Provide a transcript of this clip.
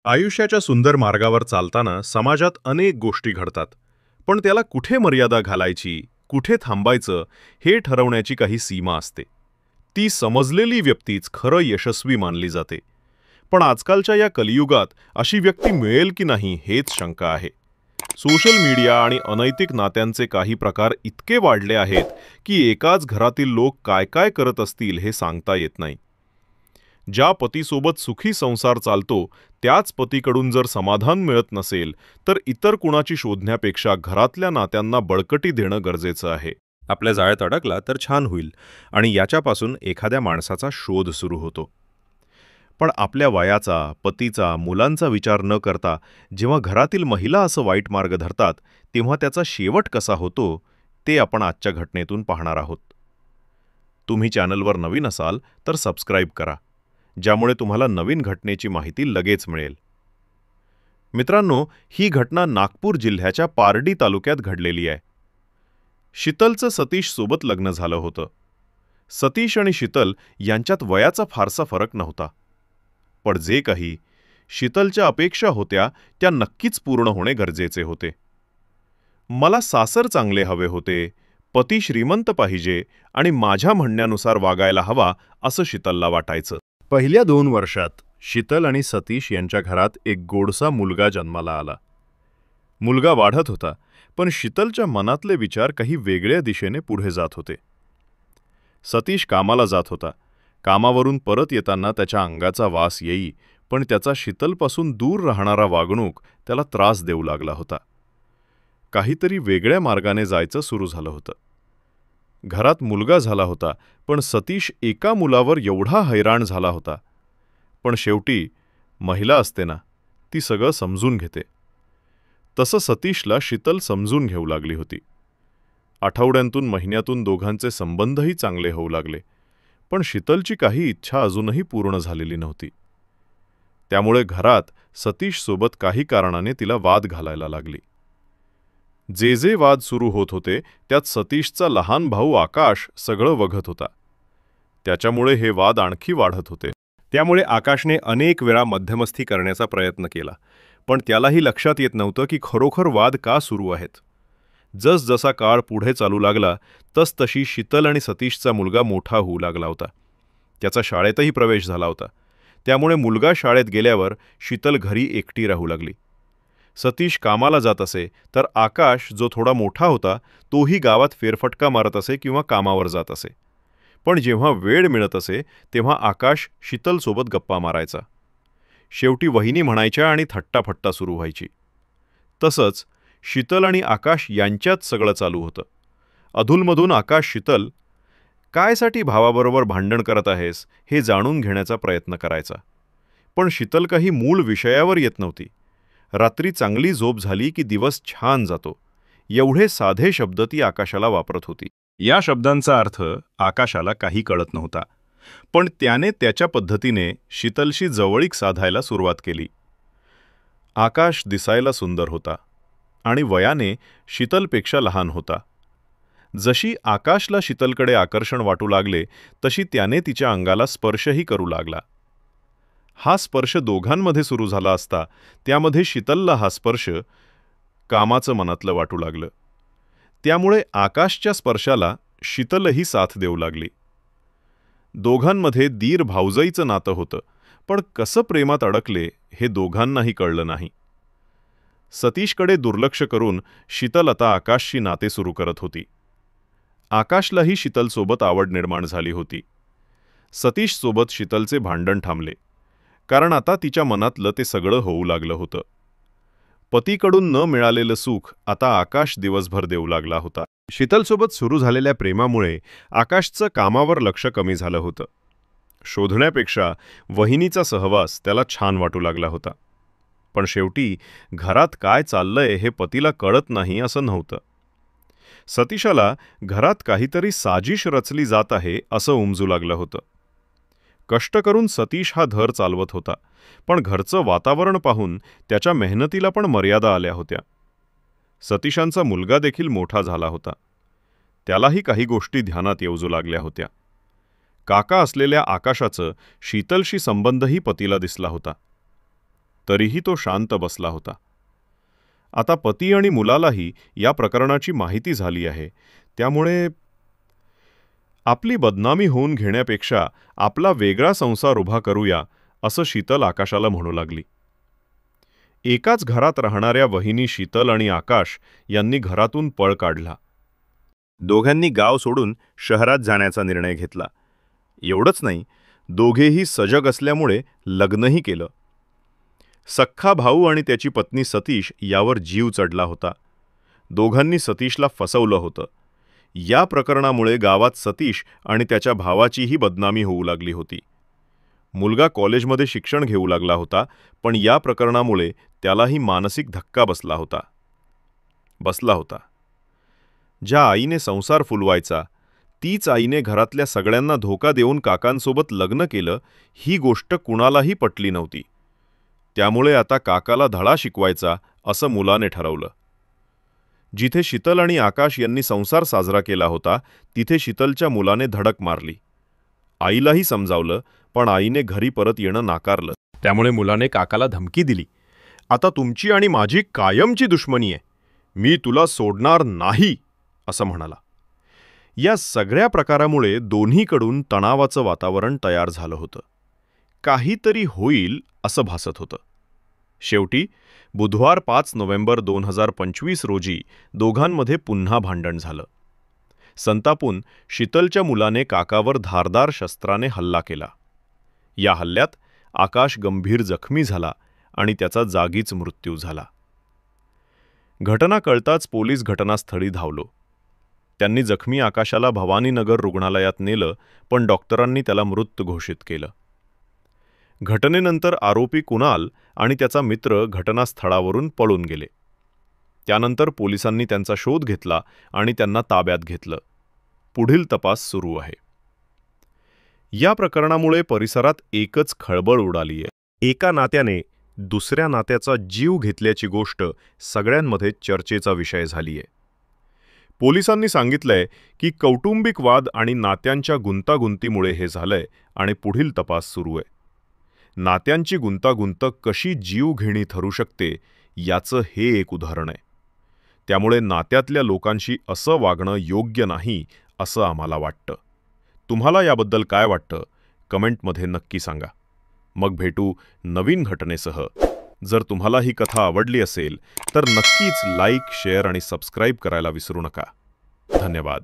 आयुष्याच्या सुंदर मार्गावर चालताना समाजात अनेक गोष्टी घडतात. पण त्याला कुठे मर्यादा घालायची, कुठे थांबायचं हे ठरवण्याची काही सीमा असते. ती समजलेली व्यक्तीच खरं यशस्वी मानली जाते. पण आजकालच्या या कलियुगात अशी व्यक्ती मिळेल की नाही हेच शंका आहे. सोशल मीडिया आणि अनैतिक नात्यांचे काही प्रकार इतके वाढले आहेत की एकाच घरातील लोक काय काय करत असतील हे सांगता येत नाही. ज्या पतीसोबत सुखी संसार चालतो त्याच पतीकडून जर समाधान मिळत नसेल तर इतर कुणाची शोधण्यापेक्षा घरातल्या नात्यांना बळकटी देणं गरजेचं आहे. आपल्या जाळ्यात अडकला तर छान होईल आणि याच्यापासून एखाद्या माणसाचा शोध सुरू होतो. पण आपल्या वयाचा, पतीचा, मुलांचा विचार न करता जेव्हा घरातील महिला असं वाईट मार्ग धरतात तेव्हा त्याचा शेवट कसा होतो ते आपण आजच्या घटनेतून पाहणार आहोत. तुम्ही चॅनलवर नवीन असाल तर सबस्क्राईब करा, ज्यामुळे तुम्हाला नवीन घटनेची माहिती लगेच मिळेल. मित्रांनो, ही घटना नागपूर जिल्ह्याच्या पारडी तालुक्यात घडलेली आहे. शीतलचं सतीश सोबत लग्न झालं होतं. सतीश आणि शीतल यांच्यात वयाचा फारसा फरक नव्हता. पण जे काही शीतलच्या अपेक्षा होत्या त्या नक्कीच पूर्ण होणे गरजेचे होते. मला सासर चांगले हवे होते, पती श्रीमंत पाहिजे आणि माझ्या म्हणण्यानुसार वागायला हवा असं शीतलला वाटायचं. पहिल्या 2 वर्षात शीतल आणि सतीश यांच्या घरात एक गोडसा मुलगा जन्माला आला. मुलगा वाढत होता, पण शीतलच्या मनातले विचार काही वेगळ्या दिशेने पुढे जात होते. सतीश कामाला जात होता. कामावरून परत येताना त्याच्या अंगाचा वास येई, पण त्याचा शीतलपासून दूर राहणारा वागणूक त्याला त्रास देऊ लागला होता. काहीतरी वेगळ्या मार्गाने जायचं सुरू झालं होतं. घरात मुलगा झाला होता, पण सतीश एका मुलावर एवढा हैराण झाला होता. पण शेवटी महिला असते ना, ती सगळं समजून घेते. तसं सतीशला शीतल समजून घेऊ लागली होती. आठवड्यांतून महिन्यातून दोघांचे संबंधही चांगले होऊ लागले. पण शीतलची काही इच्छा अजूनही पूर्ण झालेली नव्हती. त्यामुळे घरात सतीशसोबत काही कारणाने तिला वाद घालायला लागली. जे वाद सुरू होत होते त्यात सतीशचा लहान भाऊ आकाश सगळं बघत होता. त्याच्यामुळे हे वाद आणखी वाढत होते. त्यामुळे आकाशने अनेक वेळा मध्यमस्थी करण्याचा प्रयत्न केला, पण त्यालाही लक्षात येत नव्हतं की खरोखर वाद का सुरू आहेत. जसजसा काळ पुढे चालू लागला तसतशी शीतल आणि सतीशचा मुलगा मोठा होऊ लागला होता. त्याचा शाळेतही प्रवेश झाला होता. त्यामुळे मुलगा शाळेत गेल्यावर शीतल घरी एकटी राहू लागली. सतीश कामाला जात असे तर आकाश, जो थोडा मोठा होता, तोही गावात फेरफटका मारत असे किंवा कामावर जात असे. पण जेव्हा वेळ मिळत असे तेव्हा आकाश शीतलसोबत गप्पा मारायचा. शेवटी वहिनी म्हणायच्या आणि थट्टाफट्टा सुरू व्हायची. तसंच शीतल आणि आकाश यांच्यात सगळं चालू होतं. अधूनमधून आकाश शीतल, कायसाठी भावाबरोबर भांडण करत आहेस हे जाणून घेण्याचा प्रयत्न करायचा. पण शीतल काही मूळ विषयावर येत नव्हती. रात्री चांगली झोप झाली की दिवस छान जातो, एवढे साधे शब्द ती आकाशाला वापरत होती. या शब्दांचा अर्थ आकाशाला काही कळत नव्हता, पण त्याने त्याच्या पद्धतीने शीतलशी जवळीक साधायला सुरुवात केली. आकाश दिसायला सुंदर होता आणि वयाने शीतलपेक्षा लहान होता. जशी आकाशला शीतलकडे आकर्षण वाटू लागले तशी त्याने तिच्या अंगाला स्पर्शही करू लागला. हा स्पर्श दोघांमध्ये सुरू झाला असता त्यामध्ये शीतलला हा स्पर्श कामाचं मनातलं वाटू लागलं. त्यामुळे आकाशच्या स्पर्शाला शीतलही साथ देऊ लागली. दोघांमध्ये दीर भावजईचं नातं होतं, पण कसं प्रेमात अडकले हे दोघांनाही कळलं नाही. सतीशकडे दुर्लक्ष करून शीतल आता आकाशशी नाते सुरू करत होती. आकाशलाही शीतलसोबत आवड निर्माण झाली होती. सतीशसोबत शीतलचे भांडण थांबले, कारण आता तिच्या मनातलं ते सगळं होऊ लागलं होतं. पतीकडून न मिळालेलं सुख आता आकाश दिवसभर देऊ लागला होता. शीतलसोबत सुरू झालेल्या प्रेमामुळे आकाशचं कामावर लक्ष कमी झालं होतं. शोधण्यापेक्षा वहिनीचा सहवास त्याला छान वाटू लागला होता. पण शेवटी घरात काय चाललंय हे पतीला कळत नाही असं नव्हतं. सतीशाला घरात काहीतरी साजिश रचली जात आहे असं उमजू लागलं होतं. कष्ट करून सतीश हा घर चालवत होता, पण घरचं वातावरण पाहून त्याच्या मेहनतीला पण मर्यादा आल्या होत्या. सतीशांचा मुलगा देखील मोठा झाला होता. त्यालाही काही गोष्टी ध्यानात येऊ लागल्या होत्या. काका असलेल्या आकाशाचं शीतलशी संबंधही पतीला दिसला होता. तरीही तो शांत बसला होता. आता पती आणि मुलालाही या प्रकरणाची माहिती झाली आहे, त्यामुळे आपली बदनामी होऊन घेण्यापेक्षा आपला वेगळा संसार उभा करूया, असं शीतल आकाशाला म्हणू लागली. एकाच घरात राहणाऱ्या वहिनी शीतल आणि आकाश यांनी घरातून पळ काढला. दोघांनी गाव सोडून शहरात जाण्याचा निर्णय घेतला. एवढंच नाही, दोघेही सजग असल्यामुळे लग्नही केलं. सख्खा भाऊ आणि त्याची पत्नी सतीश यावर जीव चढला होता. दोघांनी सतीशला फसवलं होतं. या प्रकरणामुळे गावात सतीश आणि त्याच्या भावाचीही बदनामी होऊ लागली होती. मुलगा कॉलेजमध्ये शिक्षण घेऊ लागला होता, पण या प्रकरणामुळे त्यालाही मानसिक धक्का बसला होता. ज्या आईने संसार फुलवायचा, तीच आईने घरातल्या सगळ्यांना धोका देऊन काकांसोबत लग्न केलं, ही गोष्ट कुणालाही पटली नव्हती. त्यामुळे आता काकाला धडा शिकवायचा असं मुलाने ठरवलं. जिथे शीतल आणि आकाश यांनी संसार साजरा केला होता, तिथे शीतलच्या मुलाने धडक मारली. आईलाही समजावलं, पण आईने घरी परत येणं नाकारलं. त्यामुळे मुलाने काकाला धमकी दिली, आता तुमची आणि माझी कायमची दुश्मनी आहे, मी तुला सोडणार नाही, असं म्हणाला. या सगळ्या प्रकारामुळे दोन्हीकडून तणावाचं वातावरण तयार झालं होतं. काहीतरी होईल असं भासत होतं. शेवटी बुधवार 5 नोव्हेंबर 2025 रोजी दोघांमध्ये पुन्हा भांडण झालं. संतापून शीतलच्या मुलाने काकावर धारदार शस्त्राने हल्ला केला. या हल्ल्यात आकाश गंभीर जखमी झाला आणि त्याचा जागीच मृत्यू झाला. घटना कळताच पोलीस घटनास्थळी धावलो. त्यांनी जखमी आकाशाला भवानीनगर रुग्णालयात नेलं, पण डॉक्टरांनी त्याला मृत घोषित केलं. घटनेनंतर आरोपी कुणाल आणि त्याचा मित्र घटनास्थळावरून पळून गेले. त्यानंतर पोलिसांनी त्यांचा शोध घेतला आणि त्यांना ताब्यात घेतलं. पुढील तपास सुरू आहे. या प्रकरणामुळे परिसरात एकच खळबळ उडाली आहे. एका नात्याने दुसऱ्या नात्याचा जीव घेतल्याची गोष्ट सगळ्यांमध्ये चर्चेचा विषय झाली आहे. पोलिसांनी सांगितलंय की कौटुंबिक वाद आणि नात्यांच्या गुंतागुंतीमुळे हे झालंय आणि पुढील तपास सुरू आहे. नात्यांची गुंतागुंत कशी जीवघेणी ठरू शकते याचं हे एक उदाहरण आहे. त्यामुळे नात्यातल्या लोकांशी असं वागणं योग्य नाही असं आम्हाला वाटतं. तुम्हाला याबद्दल काय वाटतं कमेंटमध्ये नक्की सांगा. मग भेटू नवीन घटनेसह. जर तुम्हाला ही कथा आवडली असेल तर नक्कीच लाईक, शेअर आणि सबस्क्राईब करायला विसरू नका. धन्यवाद.